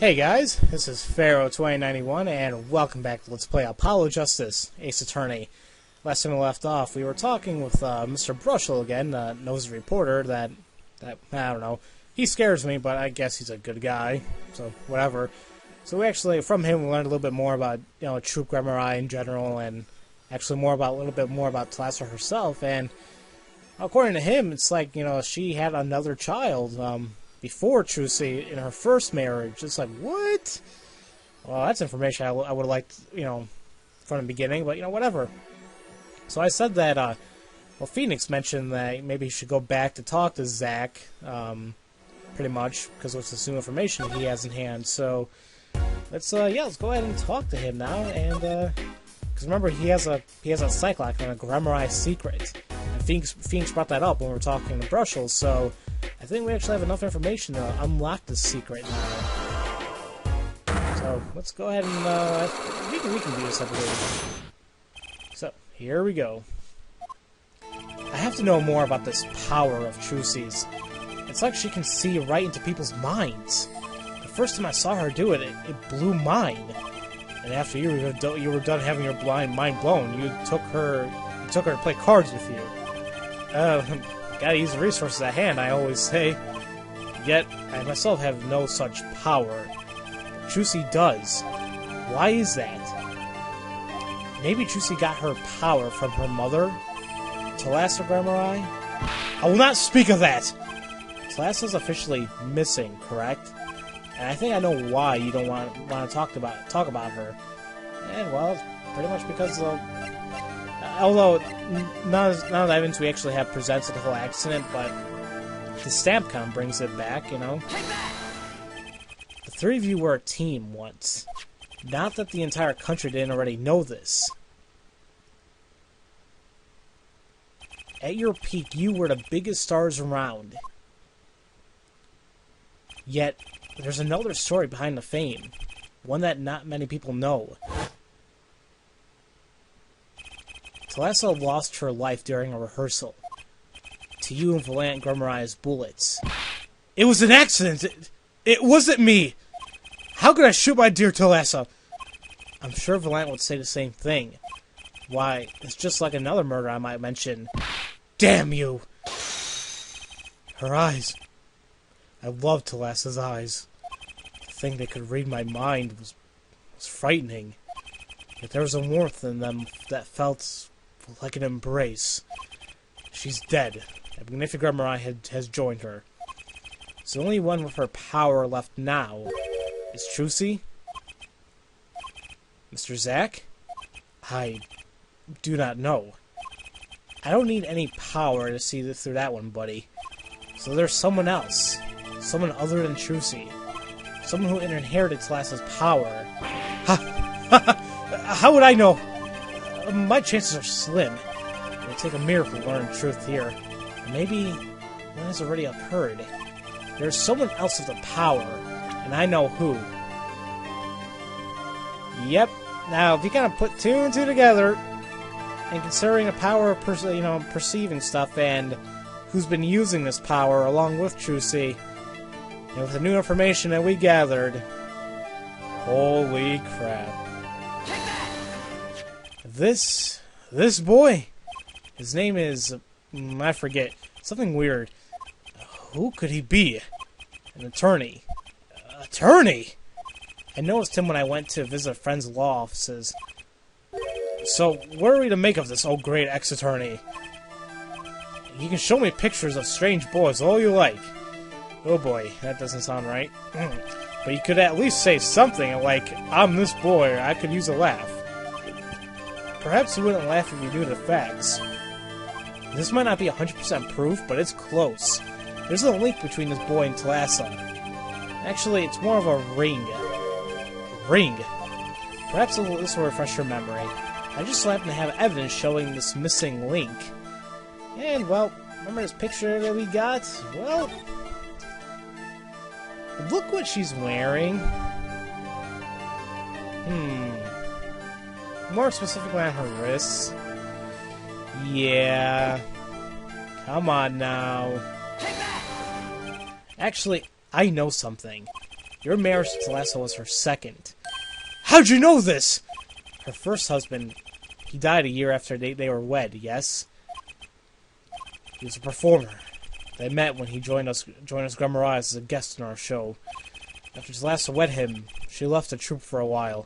Hey guys, this is Pharaoh 2091 and welcome back to Let's Play Apollo Justice, Ace Attorney. Last time we left off, we were talking with Mr. Brushel again, nosy reporter that, I don't know, he scares me, but I guess he's a good guy, so whatever. So we actually, from him, we learned a little bit more about, Troop Grammari in general, and actually a little bit more about Thalassa herself, and according to him, it's like, she had another child, before Trucy in her first marriage. It's like, what? Well, that's information I would have liked, from the beginning, but, whatever. So I said that, well, Phoenix mentioned that maybe he should go back to talk to Zack, pretty much, because it's this new information he has in hand. So, let's go ahead and talk to him now, and, because remember, he has a Cyclock and a Grammari secret. And Phoenix brought that up when we were talking to Brushel, so I think we actually have enough information to unlock this secret now. So, let's go ahead and, we can do this, I believe. So, here we go. I have to know more about this power of Trucy's. It's like she can see right into people's minds. The first time I saw her do it, it blew mine. And after you were done having your mind blown, you took her to play cards with you. Gotta use the resources at hand, I always say. Yet, I myself have no such power. Trucy does. Why is that? Maybe Trucy got her power from her mother? Thalassa Grammari? I will not speak of that! Thalassa's officially missing, correct? And I think I know why you don't want to talk about her. And, well, it's pretty much because of... although, none of the evidence we actually have presents the whole accident, but the stamp count brings it back, The three of you were a team once. Not that the entire country didn't already know this. At your peak, you were the biggest stars around. Yet, there's another story behind the fame. One that not many people know. Thalassa lost her life during a rehearsal. To you and Valant Grammari's bullets. It was an accident! It wasn't me! How could I shoot my dear Thalassa? I'm sure Valant would say the same thing. Why, it's just like another murder I might mention. Damn you! Her eyes. I loved Thalassa's eyes. To think they could read my mind was frightening. Yet there was a warmth in them that felt like an embrace. She's dead. Magnific Grammari has joined her. So the only one with her power left now is Trucy? Mr. Zack? I do not know. I don't need any power to see through that one, buddy. So there's someone else. Someone other than Trucy. Someone who inherited Thalassa's power. How would I know? My chances are slim. It would take a miracle to learn the truth here. Maybe one has already occurred. There's someone else with the power, and I know who. Yep. Now, if you kind of put two and two together, and considering the power of perceiving stuff, and who's been using this power along with Trucy, and with the new information that we gathered, holy crap. This boy, his name is, I forget, something weird. Who could he be? An attorney. Attorney? I noticed him when I went to visit friends' law offices. So, what are we to make of this, oh great ex-attorney? You can show me pictures of strange boys all you like. Oh boy, that doesn't sound right. But you could at least say something like, I'm this boy, I could use a laugh. Perhaps you wouldn't laugh if you knew the facts. This might not be 100% proof, but it's close. There's a link between this boy and Thalassa. Actually, it's more of a ring. Ring. Perhaps this will refresh your memory. I just so happen to have evidence showing this missing link. And, well, remember this picture that we got? Well, look what she's wearing. More specifically on her wrists. Yeah. Come on now. Actually, I know something. Your marriage to Telesto was her second. How'd you know this? Her first husband, he died a year after they were wed, yes? He was a performer. They met when he joined us Grandma as a guest in our show. After Telesto wed him, she left the troupe for a while.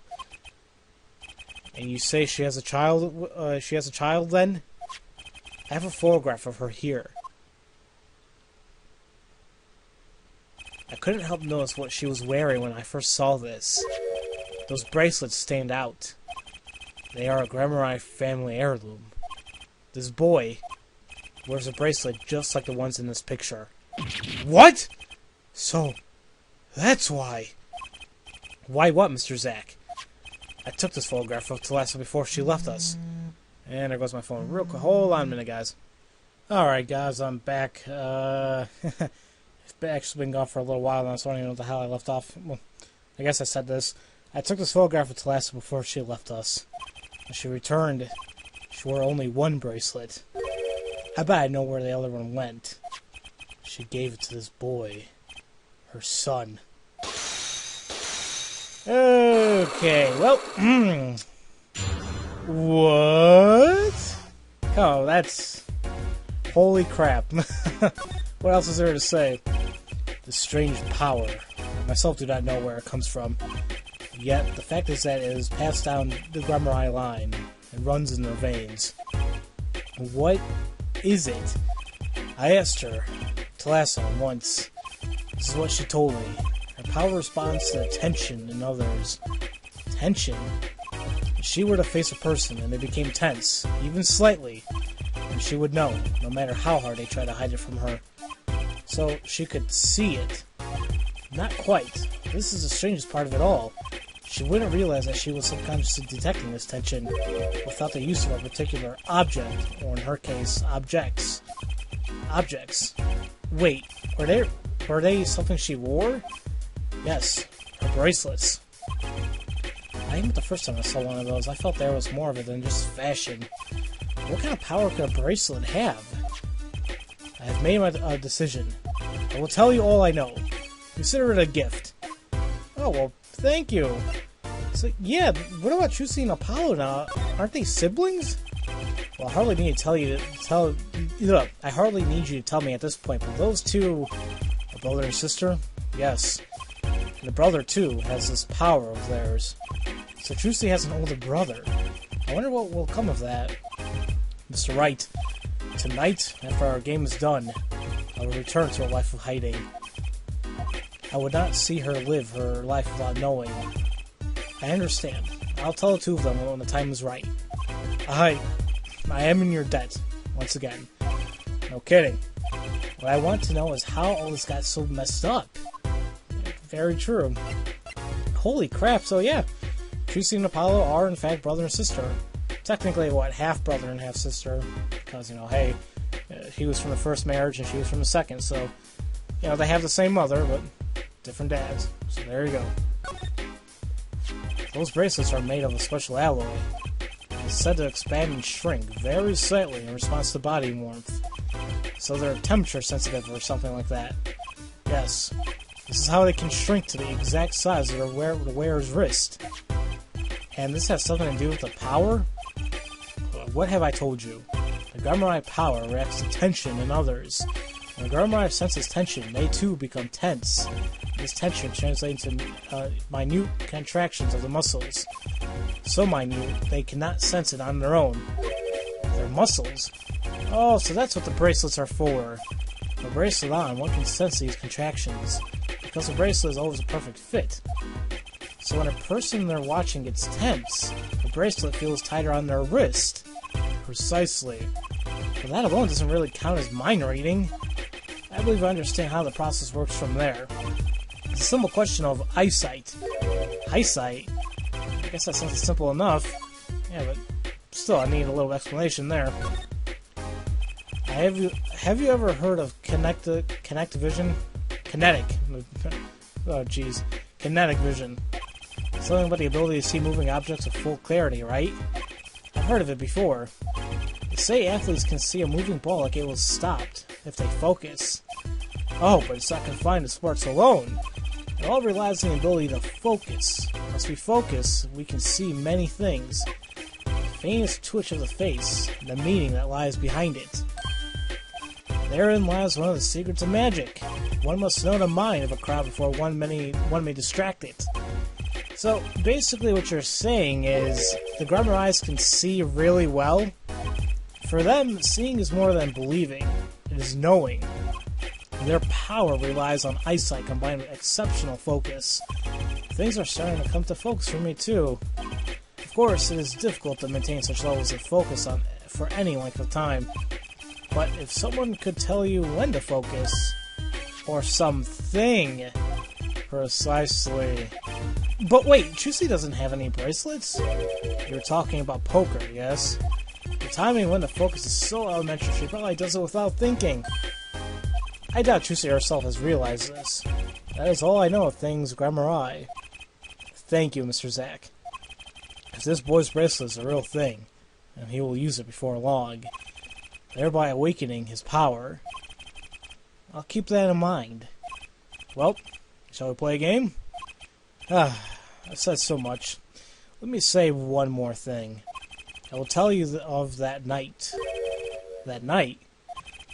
And you say she has a child? She has a child then? I have a photograph of her here. I couldn't help notice what she was wearing when I first saw this. Those bracelets stand out. They are a Grandma family heirloom. This boy wears a bracelet just like the ones in this picture. What? So, that's why. Why what, Mr. Zack? I took this photograph of Telesto before she left us. And there goes my phone. Real quick, hold on a minute, guys. Alright, guys, I'm back. It's actually been gone for a little while now, so I don't even know what the hell I left off. Well, I guess I said this. I took this photograph of Telesto before she left us. When she returned, she wore only one bracelet. I bet I know where the other one went. She gave it to this boy. Her son. Okay, well, what? Oh, that's... Holy crap. What else is there to say? This strange power. I myself do not know where it comes from. Yet, the fact is that it is passed down the Grandma line and runs in their veins. What is it? I asked her, Telesto, once. This is what she told me. Her power responds to tension in others. Tension? If she were to face a person and they became tense, even slightly, then she would know, no matter how hard they try to hide it from her. So she could see it. Not quite. This is the strangest part of it all. She wouldn't realize that she was subconsciously detecting this tension without the use of a particular object, or in her case, objects. Objects. Wait, were they something she wore? Yes, her bracelets. I remember the first time I saw one of those, I felt there was more of it than just fashion. What kind of power could a bracelet have? I have made my decision. I will tell you all I know. Consider it a gift. Oh, well, thank you. So, yeah, what about Trucy and Apollo now? Aren't they siblings? Well, I hardly need you to tell me at this point, but those two are brother and sister? Yes. And the brother, too, has this power of theirs. So Trucy has an older brother. I wonder what will come of that. Mr. Wright, tonight, after our game is done, I will return to a life of hiding. I would not see her live her life without knowing. I understand. I'll tell the two of them when the time is right. I am in your debt, once again. No kidding. What I want to know is how all this got so messed up. Very true. Holy crap, so yeah. Trucy and Apollo are, in fact, brother and sister. Technically, what, half-brother and half-sister. Because, hey, he was from the first marriage and she was from the second, so, they have the same mother, but different dads. So there you go. Those bracelets are made of a special alloy. It's said to expand and shrink very slightly in response to body warmth. So they're temperature sensitive or something like that. Yes. This is how they can shrink to the exact size of the wearer's wrist. And this has something to do with the power? What have I told you? The Grandma power reacts to tension in others. When the Grandma senses tension, they too become tense. This tension translates into minute contractions of the muscles. So minute, they cannot sense it on their own. Their muscles? Oh, so that's what the bracelets are for. With a bracelet on, one can sense these contractions. Because the bracelet is always a perfect fit. So when a person they're watching gets tense, the bracelet feels tighter on their wrist. Precisely. But that alone doesn't really count as mind reading. I believe I understand how the process works from there. It's a simple question of eyesight. Eyesight? I guess that sounds simple enough. Yeah, but still, I need a little explanation there. Have you ever heard of kinetic vision? Kinetic. Oh, jeez. Kinetic vision. Something about the ability to see moving objects with full clarity, right? I've heard of it before. They say athletes can see a moving ball like it was stopped if they focus. Oh, but it's not confined to sports alone. It all relies on the ability to focus. Once we focus, we can see many things. The faintest twitch of the face, the meaning that lies behind it. Therein lies one of the secrets of magic. One must know the mind of a crowd before one may distract it. So, basically what you're saying is, the Grammarites can see really well. For them, seeing is more than believing. It is knowing. Their power relies on eyesight combined with exceptional focus. Things are starting to come to focus for me too. Of course, it is difficult to maintain such levels of focus for any length of time. But if someone could tell you when to focus, or something, precisely. But wait, Chusey doesn't have any bracelets? You're talking about poker, yes? The timing when to focus is so elementary, she probably does it without thinking. I doubt Chusey herself has realized this. That is all I know of things Grammari. Thank you, Mr. Zack. Because this boy's bracelet is a real thing, and he will use it before long, thereby awakening his power. I'll keep that in mind. Well, shall we play a game? I've said so much. Let me say one more thing. I will tell you of that night. That night?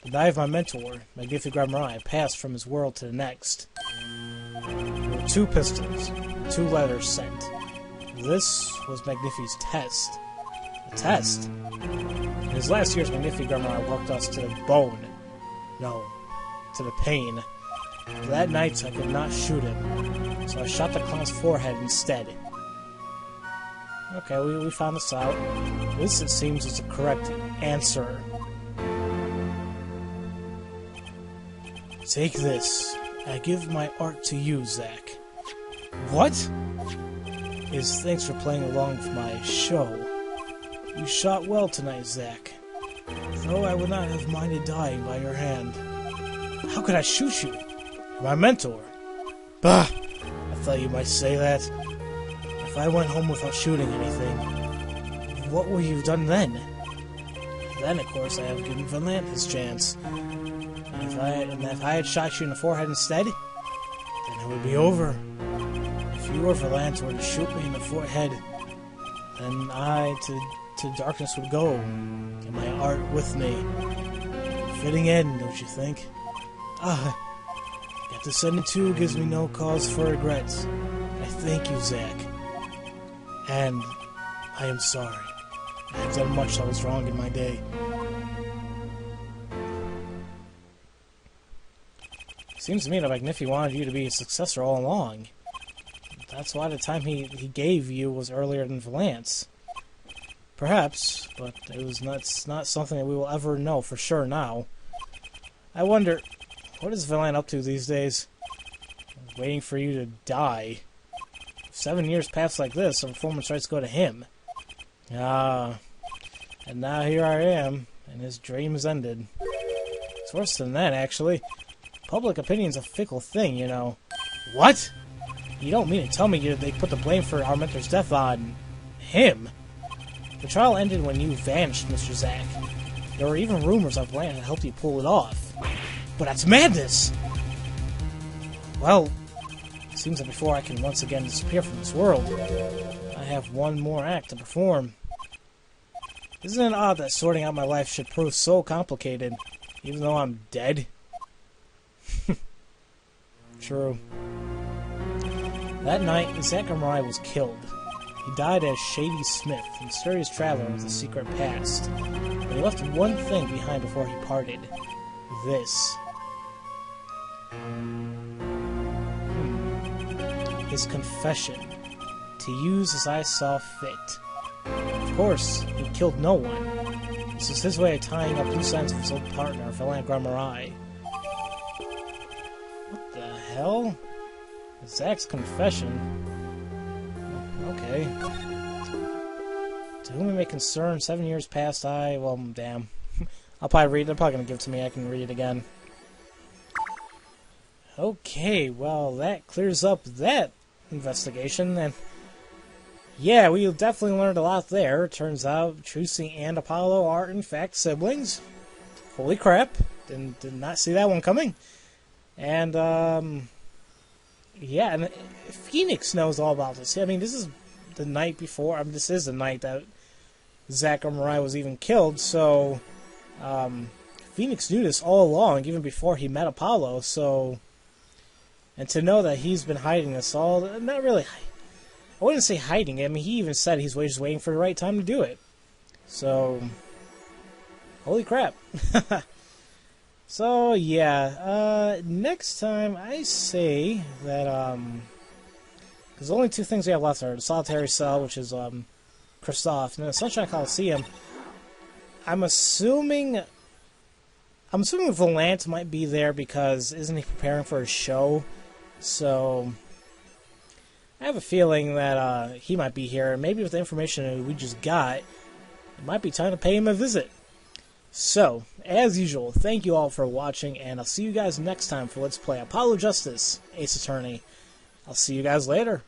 The night of my mentor, Magnific Grammari, passed from his world to the next. There were 2 pistols, 2 letters sent. This was Magnific's test. A test? In his last years, Magnific Grammari worked us to the bone. No, to the pain. But that night, I could not shoot him, so I shot the clown's forehead instead. Okay, we found this out. This, it seems, is the correct answer. Take this. I give my art to you, Zack. What? It is thanks for playing along with my show. You shot well tonight, Zack. Though I would not have minded dying by your hand. How could I shoot you? You're my mentor. Bah! I thought you might say that. If I went home without shooting anything, what would you have done then? Then, of course, I have given Valant his chance. And if I had shot you in the forehead instead, then it would be over. If you or Valant were to shoot me in the forehead, then I, to darkness would go, and my art with me. Fitting end, don't you think? Got to send it too gives me no cause for regrets. I thank you, Zack. And I am sorry. I have done much that was wrong in my day. Seems to me that Magnifi wanted you to be his successor all along. That's why the time he gave you was earlier than Valant's. Perhaps, but it's not something that we will ever know for sure now. I wonder, what is Valant up to these days? Waiting for you to die. 7 years pass like this, some performance rights go to him. And now here I am, and his dream is ended. It's worse than that, actually. Public opinion's a fickle thing, you know. What? You don't mean to tell me they put the blame for our mentor's death on him? The trial ended when you vanished, Mr. Zack. There were even rumors of Valant had helped you pull it off. But that's madness! Well, it seems that before I can once again disappear from this world, I have one more act to perform. Isn't it odd that sorting out my life should prove so complicated, even though I'm dead? True. That night, Zack Grammari was killed. He died as Shady Smith, a mysterious traveler of the secret past. But he left one thing behind before he parted. This. His confession. To use as I saw fit. Of course, he killed no one. This is his way of tying up loose ends with his old partner, Valant Grammari. What the hell? Zack's confession? Okay. To whom it may concern, 7 years past, well, damn. I'll probably read it. They're probably going to give it to me. I can read it again. Okay, well, that clears up that investigation. And yeah, we definitely learned a lot there. Turns out Chusey and Apollo are, in fact, siblings. Holy crap. Did not see that one coming. And, Yeah, and Phoenix knows all about this. I mean, this is the night before. I mean, this is the night that Zack Mariah was even killed. So Phoenix knew this all along, even before he met Apollo. So, and to know that he's been hiding this all, not really. I wouldn't say hiding it. I mean, he even said he's just waiting for the right time to do it. So, holy crap. So, yeah, next time I say that, because the only two things we have left are the Solitary Cell, which is, Kristoff, and then the Sunshine Coliseum. I'm assuming Valant might be there because isn't he preparing for a show? So, I have a feeling that, he might be here, and maybe with the information we just got, it might be time to pay him a visit. So, as usual, thank you all for watching, and I'll see you guys next time for Let's Play Apollo Justice, Ace Attorney. I'll see you guys later.